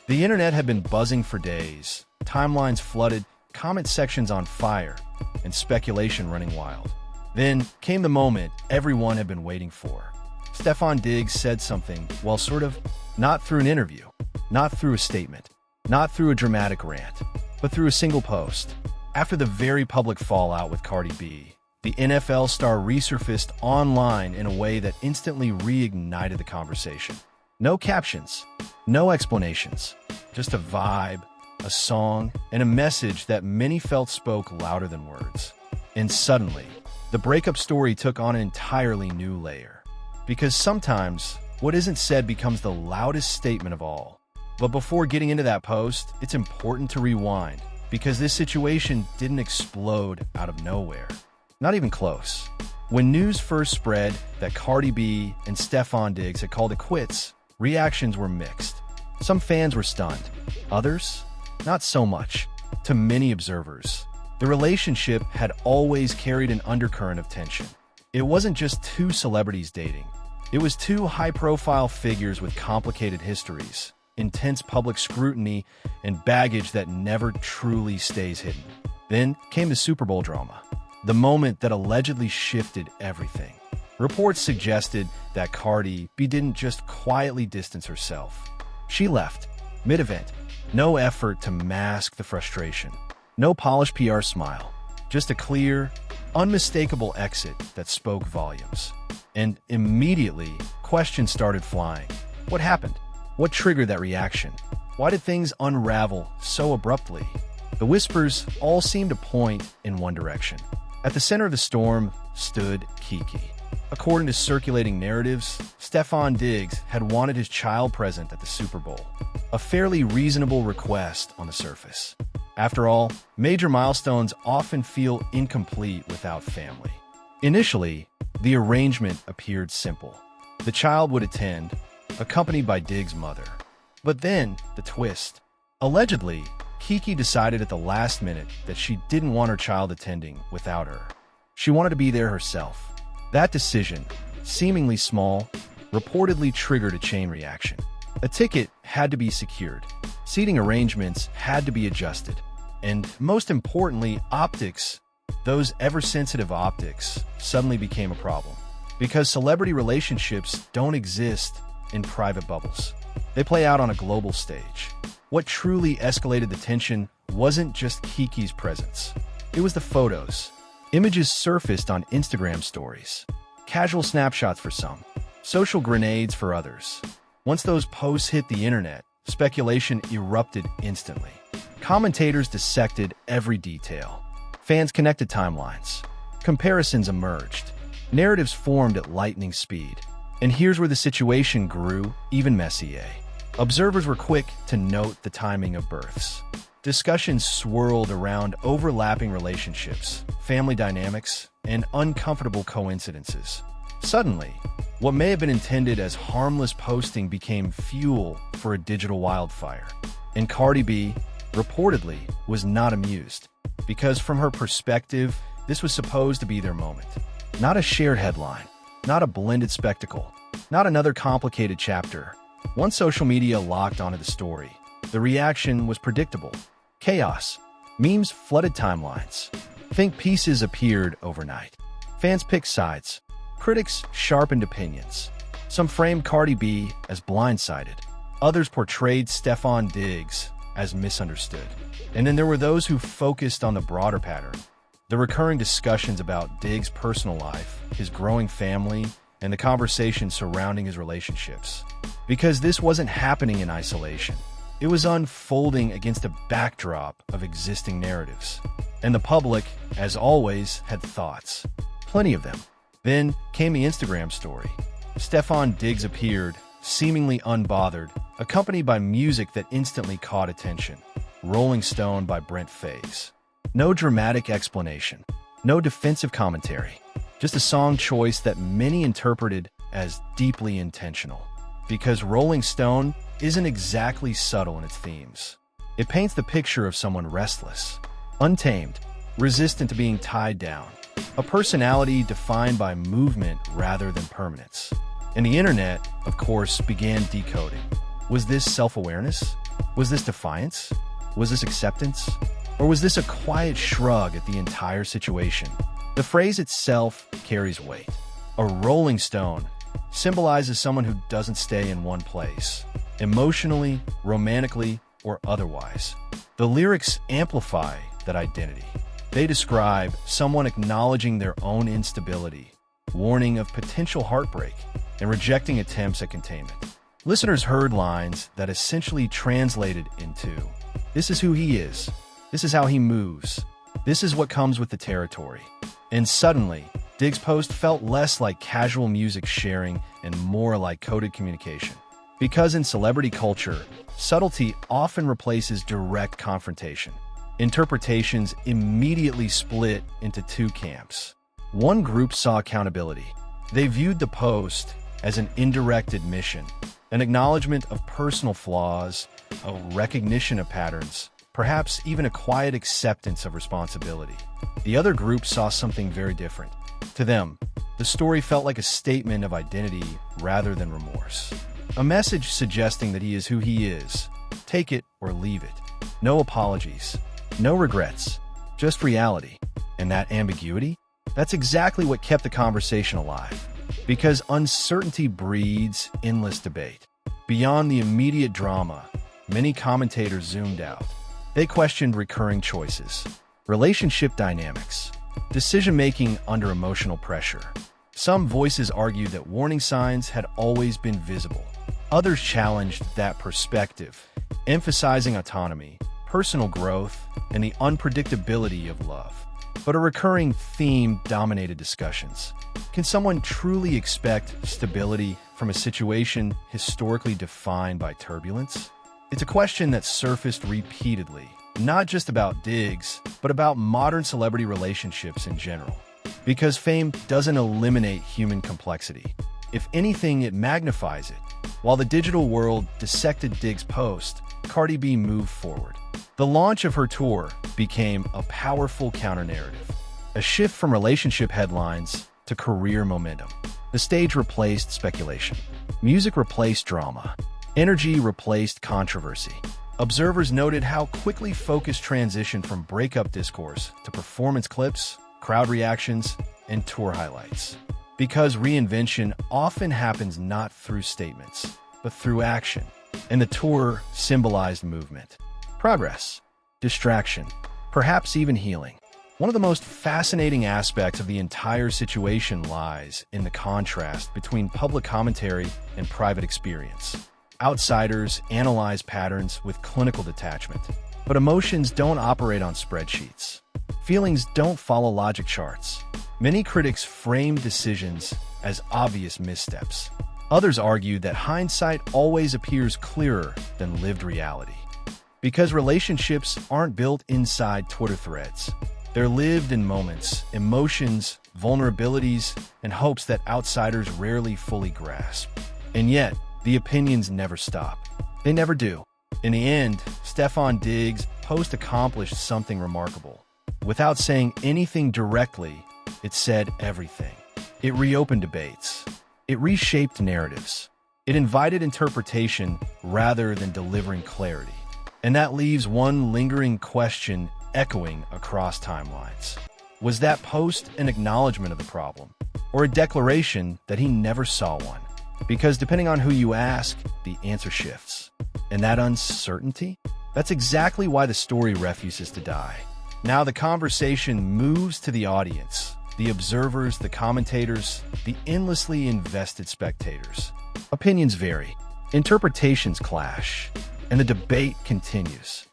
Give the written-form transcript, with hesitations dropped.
The internet had been buzzing for days, timelines flooded, comment sections on fire, and speculation running wild. Then came the moment everyone had been waiting for. Stefon Diggs said something, well, sort of, not through an interview, not through a statement, not through a dramatic rant, but through a single post. After the very public fallout with Cardi B, the NFL star resurfaced online in a way that instantly reignited the conversation. No captions, no explanations, just a vibe, a song, and a message that many felt spoke louder than words. And suddenly, the breakup story took on an entirely new layer. Because sometimes, what isn't said becomes the loudest statement of all. But before getting into that post, it's important to rewind, because this situation didn't explode out of nowhere. Not even close. When news first spread that Cardi B and Stefon Diggs had called it quits, reactions were mixed. Some fans were stunned. Others, not so much. To many observers, the relationship had always carried an undercurrent of tension. It wasn't just two celebrities dating. It was two high-profile figures with complicated histories, intense public scrutiny, and baggage that never truly stays hidden. Then came the Super Bowl drama, the moment that allegedly shifted everything. Reports suggested that Cardi B didn't just quietly distance herself. She left, mid-event. No effort to mask the frustration. No polished PR smile. Just a clear, unmistakable exit that spoke volumes. And immediately, questions started flying. What happened? What triggered that reaction? Why did things unravel so abruptly? The whispers all seemed to point in one direction. At the center of the storm stood Kiki. According to circulating narratives, Stefon Diggs had wanted his child present at the Super Bowl, a fairly reasonable request on the surface. After all, major milestones often feel incomplete without family. Initially, the arrangement appeared simple. The child would attend, accompanied by Diggs' mother. But then, the twist. Allegedly, Kiki decided at the last minute that she didn't want her child attending without her. She wanted to be there herself. That decision, seemingly small, reportedly triggered a chain reaction. A ticket had to be secured, seating arrangements had to be adjusted, and most importantly, optics, those ever-sensitive optics, suddenly became a problem. Because celebrity relationships don't exist in private bubbles. They play out on a global stage. What truly escalated the tension wasn't just Kiki's presence. It was the photos. Images surfaced on Instagram stories. Casual snapshots for some. Social grenades for others. Once those posts hit the internet, speculation erupted instantly. Commentators dissected every detail. Fans connected timelines. Comparisons emerged. Narratives formed at lightning speed. And here's where the situation grew even messier. Observers were quick to note the timing of births. Discussions swirled around overlapping relationships, family dynamics, and uncomfortable coincidences. Suddenly, what may have been intended as harmless posting became fuel for a digital wildfire. And Cardi B, reportedly, was not amused, because from her perspective, this was supposed to be their moment. Not a shared headline, not a blended spectacle, not another complicated chapter. Once social media locked onto the story, the reaction was predictable. Chaos. Memes flooded timelines. Think pieces appeared overnight. Fans picked sides. Critics sharpened opinions. Some framed Cardi B as blindsided. Others portrayed Stefon Diggs as misunderstood. And then there were those who focused on the broader pattern. The recurring discussions about Diggs' personal life, his growing family, and the conversation surrounding his relationships. Because this wasn't happening in isolation. It was unfolding against a backdrop of existing narratives. And the public, as always, had thoughts. Plenty of them. Then came the Instagram story. Stefon Diggs appeared, seemingly unbothered, accompanied by music that instantly caught attention. Rolling Stone by Brent Faze. No dramatic explanation. No defensive commentary. Just a song choice that many interpreted as deeply intentional. Because Rolling Stone isn't exactly subtle in its themes. It paints the picture of someone restless, untamed, resistant to being tied down, a personality defined by movement rather than permanence. And the internet, of course, began decoding. Was this self-awareness? Was this defiance? Was this acceptance? Or was this a quiet shrug at the entire situation? The phrase itself carries weight. A rolling stone symbolizes someone who doesn't stay in one place, emotionally, romantically, or otherwise. The lyrics amplify that identity. They describe someone acknowledging their own instability, warning of potential heartbreak, and rejecting attempts at containment. Listeners heard lines that essentially translated into, "This is who he is. This is how he moves. This is what comes with the territory." And suddenly, Diggs' post felt less like casual music sharing and more like coded communication. Because in celebrity culture, subtlety often replaces direct confrontation. Interpretations immediately split into two camps. One group saw accountability. They viewed the post as an indirect admission, an acknowledgement of personal flaws, a recognition of patterns, perhaps even a quiet acceptance of responsibility. The other group saw something very different. To them, the story felt like a statement of identity rather than remorse. A message suggesting that he is who he is. Take it or leave it. No apologies. No regrets. Just reality. And that ambiguity? That's exactly what kept the conversation alive. Because uncertainty breeds endless debate. Beyond the immediate drama, many commentators zoomed out. They questioned recurring choices, relationship dynamics, decision-making under emotional pressure. Some voices argued that warning signs had always been visible. Others challenged that perspective, emphasizing autonomy, personal growth, and the unpredictability of love. But a recurring theme dominated discussions. Can someone truly expect stability from a situation historically defined by turbulence? It's a question that surfaced repeatedly, not just about Diggs, but about modern celebrity relationships in general. Because fame doesn't eliminate human complexity. If anything, it magnifies it. While the digital world dissected Diggs' post, Cardi B moved forward. The launch of her tour became a powerful counter-narrative, a shift from relationship headlines to career momentum. The stage replaced speculation. Music replaced drama. Energy replaced controversy. Observers noted how quickly focus transitioned from breakup discourse to performance clips, crowd reactions, and tour highlights. Because reinvention often happens not through statements, but through action. And the tour symbolized movement, progress, distraction, perhaps even healing. One of the most fascinating aspects of the entire situation lies in the contrast between public commentary and private experience. Outsiders analyze patterns with clinical detachment, but emotions don't operate on spreadsheets. Feelings don't follow logic charts. Many critics frame decisions as obvious missteps. Others argue that hindsight always appears clearer than lived reality. Because relationships aren't built inside Twitter threads. They're lived in moments, emotions, vulnerabilities, and hopes that outsiders rarely fully grasp. And yet, the opinions never stop. They never do. In the end, Stefon Diggs' post accomplished something remarkable. Without saying anything directly, it said everything. It reopened debates. It reshaped narratives. It invited interpretation rather than delivering clarity. And that leaves one lingering question echoing across timelines. Was that post an acknowledgement of the problem, or a declaration that he never saw one? Because depending on who you ask, the answer shifts. And that uncertainty? That's exactly why the story refuses to die. Now the conversation moves to the audience, the observers, the commentators, the endlessly invested spectators. Opinions vary, interpretations clash, and the debate continues.